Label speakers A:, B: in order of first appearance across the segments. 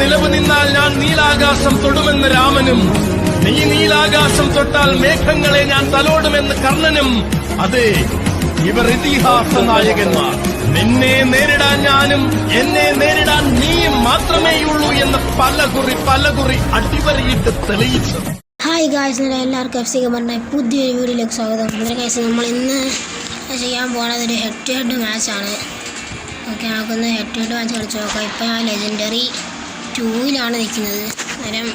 A: നിലവ് നിന്നാൽ ഞാൻ നീലാകാശം തൊടുമെന്ന് രാമനും, നീ നീലാകാശം തൊട്ടാൽ മേഘങ്ങളെ ഞാൻ തലോടുമെന്ന് കർണനും. അതെ, ഇവർ ഇതിഹാസ നായകന്മാർ. നിന്നെ നേരിടാൻ ഞാനും എന്നെ നേരിടാൻ നീയും മാത്രമേയുള്ളൂ എന്ന് പലകുറി അടിവരയിട്ട് തെളിയിച്ചു.
B: ഹായ് ഗായ്സ്, എല്ലാവർക്കും FC ഗമറിന്റെ പുതിയൊരു വീഡിയോയിലേക്ക് സ്വാഗതം. ഗായ്സ്, നമ്മൾ ഇന്ന് ചെയ്യാൻ പോകുന്നത് ഒരു ഹെഡ് ടു ഹെഡ് മാച്ചാണ്. ഓക്കെ, നമുക്കൊന്ന് ഹെഡ് ടു ഹെഡ് മാച്ച് കളിച്ച് നോക്കാം. ഇപ്പം ഞാൻ ലെജൻഡറി 2-ലാണ് നിൽക്കുന്നത്. അന്നേരം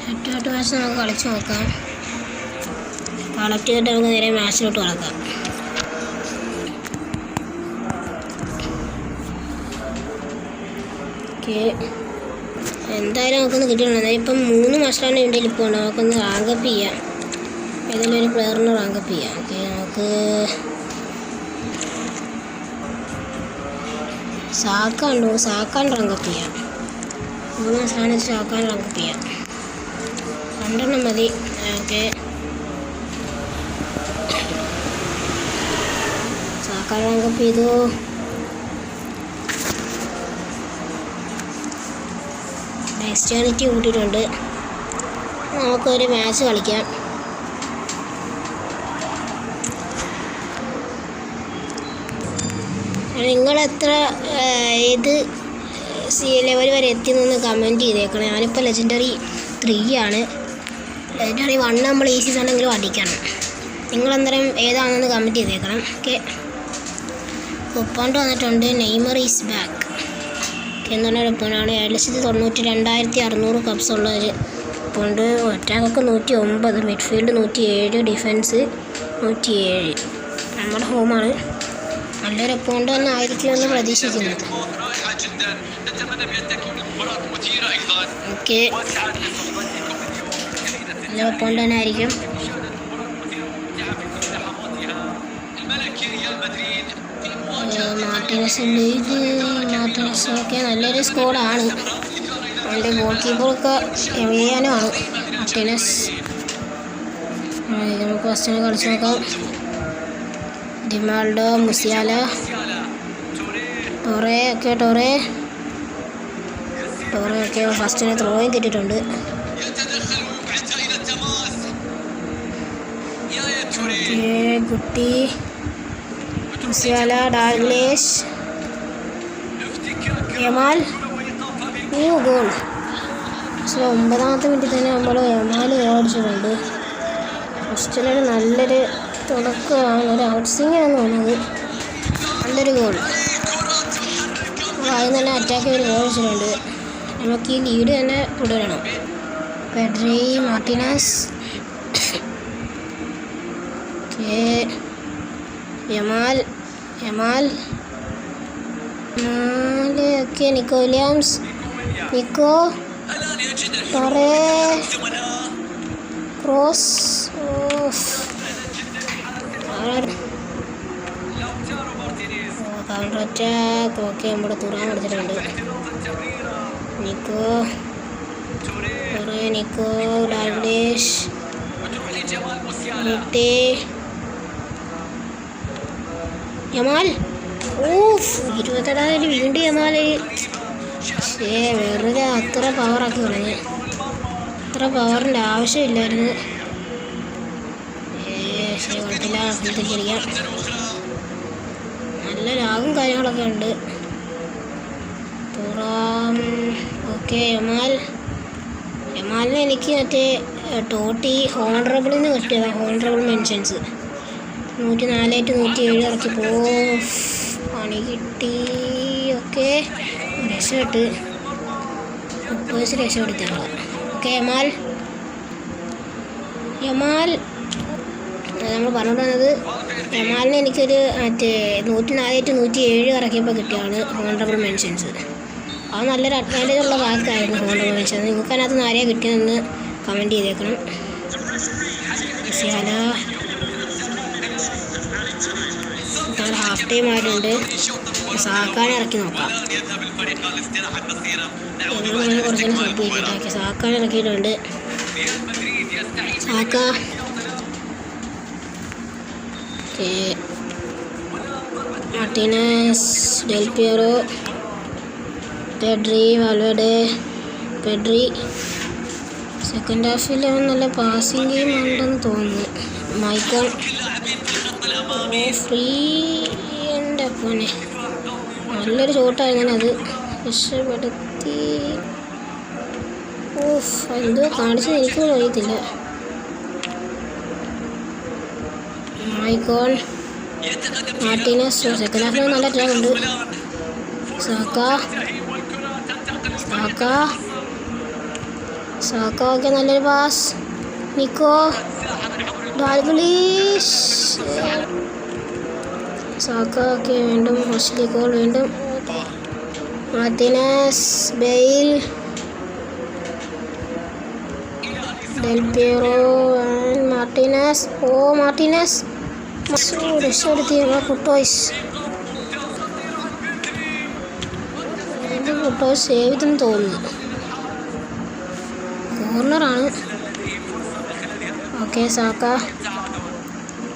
B: ഹെഡ് ടു ഹെഡ് മാച്ച് നമുക്ക് കളിച്ച് നോക്കാം. കളക്ട് ചെയ്തിട്ട് നമുക്ക് നേരെ മാച്ചിലോട്ട് കളക്കാം. ഓക്കെ, എന്തായാലും നമുക്കൊന്ന് കിട്ടിയിട്ടുണ്ട്. ഇപ്പം 3 മാസ്റ്ററാണ് എൻ്റെ ഇപ്പോൾ ഉണ്ട്. നമുക്കൊന്ന് റാങ്കപ്പ് ചെയ്യാം. ഏതെങ്കിലും ഒരു പ്ലെയറിന് റാങ്കപ്പ് ചെയ്യാം. ഓക്കെ, നമുക്ക് സാക്കാൻ റാങ്കപ്പ് ചെയ്യാം. 3 മാസ്റ്ററാണ് സാക്കാൻ റാങ്കപ്പ് ചെയ്യാം. 2 മതി. ഓക്കെ, സാക്കാൻ റാങ്കപ്പ് ചെയ്തു. ഡെക്സ്റ്റാരിറ്റി കൂട്ടിയിട്ടുണ്ട്. നമുക്കൊരു മാച്ച് കളിക്കാം. നിങ്ങളെത്ര ഏത് ലെവൽ വരെ എത്തിയെന്നൊന്ന് കമൻറ്റ് ചെയ്തേക്കണം. ഞാനിപ്പോൾ ലെജൻഡറി 3 ലെജൻഡറി 1 നമ്മൾ ഈ സീസണെങ്കിലും അടിക്കണം. നിങ്ങളെന്തരം ഏതാണെന്ന് കമൻറ്റ് ചെയ്തേക്കണം. ഓക്കെ, ഒപ്പാണ്ട് വന്നിട്ടുണ്ട്. നെയ്മർ ഈസ് ബാക്ക് എന്നുള്ള ഒപ്പനാണ്. 792,600 കപ്സ് ഉള്ള ഒരു ഒപ്പുണ്ട്. ഒറ്റാക്കൊക്കെ 109, മിഡ്ഫീൽഡ് 107, ഡിഫൻസ് 107. നമ്മുടെ ഹോമാണ്. നല്ലൊരു ഒപ്പമുണ്ട് എന്നായിരിക്കുമെന്ന് പ്രതീക്ഷിക്കുന്നത്. ഓക്കെ, നല്ല ഒപ്പമുണ്ട് തന്നെ ആയിരിക്കും. മാർട്ടിനസൊക്കെ നല്ലൊരു സ്കോഡാണ്. അതിൻ്റെ ഗോൾ കീപ്പറൊക്കെ എവിടെയാനുമാണ് മാർട്ടിനസ്. നമുക്ക് ഫസ്റ്റ് കളിച്ച് നോക്കാം. ഡിമാൾഡോ, മുസിയാല, ടൊറേ ഒക്കെ ഫസ്റ്റിന് ത്രോയും കിട്ടിയിട്ടുണ്ട്. കുട്ടി, മുസിയാല, ഡാഗ്ലേഷ്, യമാൽ. ഗോൾ. 9ാമത്തെ മിനിറ്റിൽ തന്നെ നമ്മൾ യമാൽ ഓടിച്ചിട്ടുണ്ട്. ഫസ്റ്റിലൊരു നല്ലൊരു തുടക്കമാണ്. ഒരു ഔട്ട്സിങ്ങാണെന്ന് തോന്നുന്നത്. നല്ലൊരു ഗോൾ. ആദ്യം തന്നെ അറ്റാക്ക് ഒരു ഗോൾ വെച്ചിട്ടുണ്ട്. നമുക്ക് ഈ ലീഡ് തന്നെ തുടരണം. പെഡ്രി, മാർട്ടിനസ്, യമാൽ ഒക്കെ, Nico Williams, Torre, Kroos, counter attack. Okay, നമ്മുടെ തുറാൻ അടിച്ചിട്ടുണ്ട്. Nico, ഡാഗ്ലേഷ്, Yamal. 27 വീണ്ടും യമാൽ. വെറുതെ അത്ര പവറാക്കി കളഞ്ഞ്. അത്ര പവറിൻ്റെ ആവശ്യമില്ലായിരുന്നു. കുഴപ്പമില്ല, കളിക്കാം. നല്ല ലാഗും കാര്യങ്ങളൊക്കെ ഉണ്ട്. ഓക്കെ, യമാലിനെ എനിക്ക് മറ്റേ ടോട്ടി ഹോണറബിളിൽ നിന്ന് കിട്ടിയതാണ്. ഹോണറബിൾ മെൻഷൻസ് 104 107 ഇറക്കി പണി കിട്ടി. ഓക്കെ, രക്ഷപ്പെട്ട് 30 രക്ഷപ്പെടുത്താണ്. ഓക്കെ, യമാൽ നമ്മൾ പറഞ്ഞു വന്നത്. യമാലിനെ എനിക്കൊരു മറ്റേ 104 107 ഇറക്കിയപ്പോൾ കിട്ടിയാണ് ഹോണറബിൾ മെൻഷൻസ്. അത് നല്ലൊരു അഡ്വാൻറ്റേജ് ഉള്ള വാക്കായിരുന്നു ഹോണറബിൾ മെൻഷൻസ്. നിങ്ങൾക്ക് അതിനകത്ത് നിന്ന് ആരെയാണ് കിട്ടിയതെന്ന് കമൻറ്റ് ചെയ്തേക്കണം. ഹാഫ് ടൈം ആയിട്ടുണ്ട്. സാക്കാൻ ഇറക്കി നോക്കാം. കുറച്ചു സബ് ചെയ്തിട്ടാക്കി സാക്കാൻ ഇറക്കിയിട്ടുണ്ട്. Saka, Martinez, Del Piero, Pedri, Valverde, Pedri. Second ഹാഫിൽ അവൻ നല്ല പാസിംഗ് ഗെയിം ഉണ്ടെന്ന് തോന്നുന്നു. മൈക്കോൺ ഫ്രീ. എൻ്റെ പോനെ നല്ലൊരു ഷോട്ടായിരുന്നു, അത് രക്ഷപ്പെടുത്തി. എന്തോ കാണിച്ചത് എനിക്ക് അറിയത്തില്ല. മൈക്കോൺ മാർട്ടിനസ്. സെക്കൻഡ് ഹാഫിൽ നല്ല ട്രാക്ക് ഉണ്ട്. സാക്ക ഒക്കെ നല്ലൊരു പാസ്. നിക്കോ ഡാൽഗ്ലിഷ്. സാക്ക ഒക്കെ വീണ്ടും ഹോസ്ലി കോൾ, വീണ്ടും Martinez, Bale, Del Piero and Martinez. Martinez രക്ഷപ്പെടുത്തി. കുട്ടോയ്സ് സേവ് ചെയ്തെന്ന് തോന്നുന്നു. കോർണറാണ്. Okay, Saka,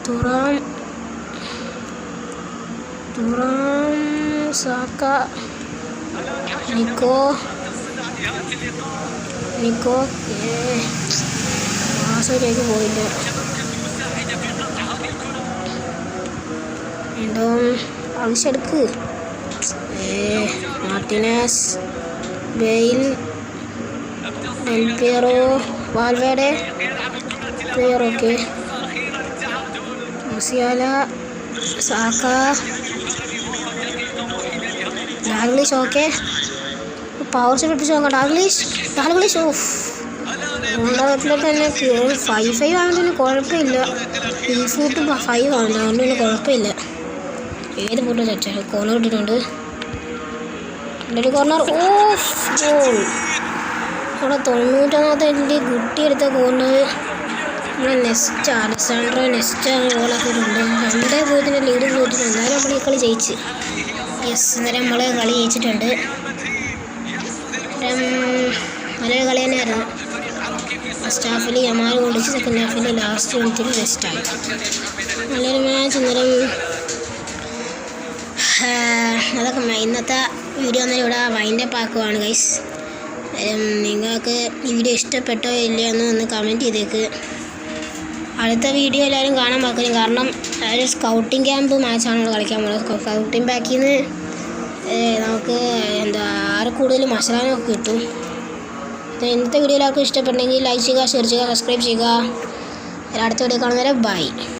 B: Thuram, Saka, Nico പാസിലേക്ക് പോയില്ല. വീണ്ടും ആവശ്യമെടുക്ക്. Martinez, Bale, Del Piero, Valverde, player. Okay, Musiala, Saka, Dalglish. Okay, power shot പിടിച്ച് നോക്കാം. ഡാൽഗ്ലിഷ് ഓഫ് തന്നെ 5-5 ആണെങ്കിലും കുഴപ്പമില്ല. ഈ ഫുട്ട് 5 ആണ്, അതുകൊണ്ട് പിന്നെ കുഴപ്പമില്ല. ഏത് ഫുട്ട് തെറ്റാണ്. കോർണർ ഇട്ടിട്ടുണ്ട്. നല്ലൊരു കോർണർ. ഗോൾ. അവിടെ 90-ാമത്തെ മിനിറ്റിൽ കുട്ടിയെടുത്ത കോർണർ നമ്മളെ അലസാൻഡ്രോ നെസ്റ്റ് ഗോളാക്കിയിട്ടുണ്ട്. 2-0 ലീഡ് പോയിട്ടുണ്ട്. എന്നാലും നമ്മൾ ഈ കളി ജയിച്ച്. അന്നേരം നമ്മൾ കളി ജയിച്ചിട്ടുണ്ട്. നല്ലൊരു കളി തന്നെയായിരുന്നു. ഫസ്റ്റ് ഹാഫിൽ യമാൽ ഓടിച്ച്, സെക്കൻഡ് ഹാഫിൽ ലാസ്റ്റ് മിനിറ്റിൽ റെസ്റ്റായി. നല്ലൊരു മാച്ച്. അതൊക്കെ ഇന്നത്തെ വീഡിയോ ഒന്നും ഇവിടെ വൈൻഡപ്പ് ആക്കുവാണ് ഗൈസ്. നിങ്ങൾക്ക് ഈ വീഡിയോ ഇഷ്ടപ്പെട്ടോ ഇല്ലയോ എന്ന് ഒന്ന് കമൻറ്റ് ചെയ്തേക്ക്. അടുത്ത വീഡിയോ എല്ലാവരും കാണാൻ മറക്കരുത്. കാരണം ഒരു സ്കൗട്ടിംഗ് ക്യാമ്പ് മാച്ചാണ് നമ്മൾ കളിക്കാൻ പോകുന്നത്. സ്കൗട്ടിംഗ് ബാക്കിൽ നിന്ന് നമുക്ക് ആരെ കൂടുതൽ മസാലയൊക്കെ കിട്ടും. ഇന്നത്തെ വീഡിയോ എല്ലാവർക്കും ഇഷ്ടപ്പെട്ടെങ്കിൽ ലൈക്ക് ചെയ്യുക, ഷെയർ ചെയ്യുക, സബ്സ്ക്രൈബ് ചെയ്യുക. അടുത്ത വീഡിയോ കാണുന്നവരെ ബൈ.